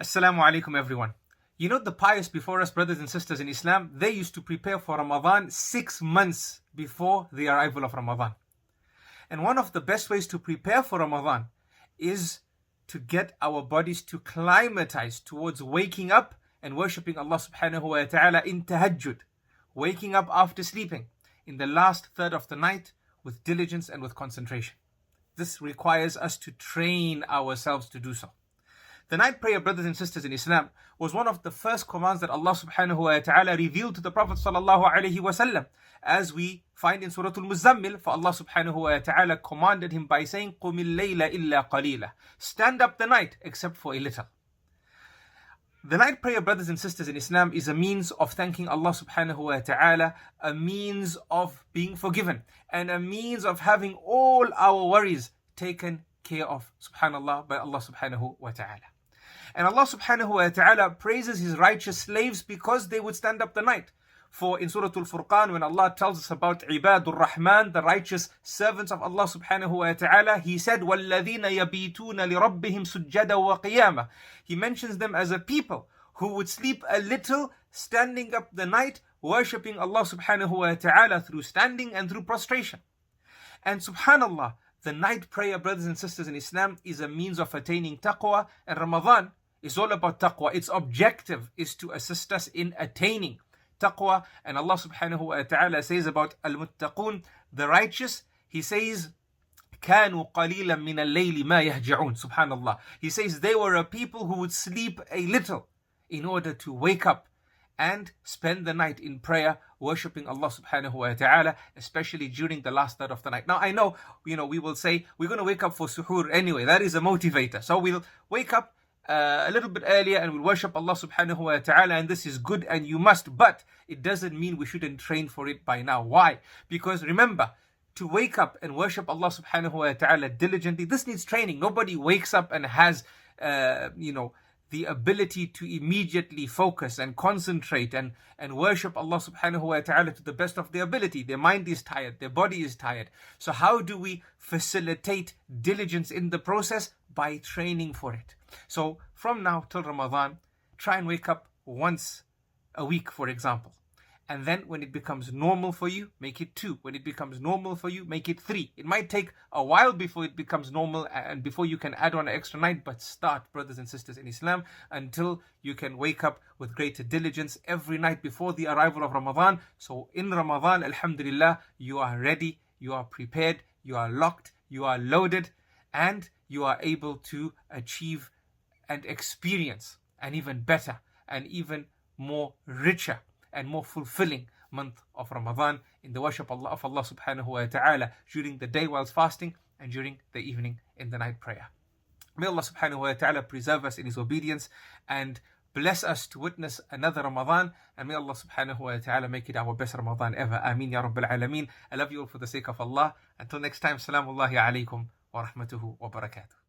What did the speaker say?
Assalamu alaikum everyone. You know, the pious before us, brothers and sisters in Islam, they used to prepare for Ramadan 6 months before the arrival of Ramadan. And one of the best ways to prepare for Ramadan is to get our bodies to climatize towards waking up and worshipping Allah subhanahu wa ta'ala in tahajjud, waking up after sleeping in the last third of the night with diligence and with concentration. This requires us to train ourselves to do so. The night prayer, brothers and sisters in Islam, was one of the first commands that Allah subhanahu wa ta'ala revealed to the Prophet sallallahu alaihi wasallam, as we find in Surah Al-Muzammil, for Allah subhanahu wa ta'ala commanded him by saying, قُمِ اللَّيْلَ إِلَّا قَلِيلًا, stand up the night except for a little. The night prayer, brothers and sisters in Islam, is a means of thanking Allah subhanahu wa ta'ala, a means of being forgiven, and a means of having all our worries taken care of, subhanallah, by Allah subhanahu wa ta'ala. And Allah subhanahu wa ta'ala praises His righteous slaves because they would stand up the night. For in Surah Al-Furqan, when Allah tells us about Ibadur Rahman, the righteous servants of Allah subhanahu wa ta'ala, He said, وَالَّذِينَ يَبِيتُونَ لِرَبِّهِمْ سُجَّدًا وَقِيَامًا. He mentions them as a people who would sleep a little, standing up the night, worshipping Allah subhanahu wa ta'ala through standing and through prostration. And subhanallah, the night prayer, brothers and sisters in Islam, is a means of attaining taqwa, and Ramadan is all about taqwa. Its objective is to assist us in attaining taqwa. And Allah subhanahu wa ta'ala says about al-muttaqun, the righteous, He says, كَانُوا قَلِيلًا مِنَ اللَّيْلِ مَا يَهْجَعُونَ. Subhanallah. He says they were a people who would sleep a little in order to wake up and spend the night in prayer, worshipping Allah subhanahu wa ta'ala, especially during the last third of the night. Now I know, we will say, we're going to wake up for suhoor anyway. That is a motivator. So we'll wake up a little bit earlier and we'll worship Allah subhanahu wa ta'ala, and this is good and you must, but it doesn't mean we shouldn't train for it by now. Why? Because remember, to wake up and worship Allah subhanahu wa ta'ala diligently, this needs training. Nobody wakes up and has, the ability to immediately focus and concentrate and worship Allah subhanahu wa ta'ala to the best of their ability. Their mind is tired, their body is tired. So how do we facilitate diligence in the process? By training for it. So from now till Ramadan, try and wake up once a week, for example. And then when it becomes normal for you, make it 2. When it becomes normal for you, make it 3. It might take a while before it becomes normal and before you can add on an extra night, but start, brothers and sisters in Islam, until you can wake up with greater diligence every night before the arrival of Ramadan. So in Ramadan, alhamdulillah, you are ready, you are prepared, you are locked, you are loaded, and you are able to achieve and experience an even better and even more richer and more fulfilling month of Ramadan in the worship of Allah subhanahu wa ta'ala during the day whilst fasting and during the evening in the night prayer. May Allah subhanahu wa ta'ala preserve us in His obedience and bless us to witness another Ramadan, and may Allah subhanahu wa ta'ala make it our best Ramadan ever. Ameen ya Rabbil Alameen. I love you all for the sake of Allah. Until next time, Salamullahi alaikum wa rahmatuhu wa barakatuh.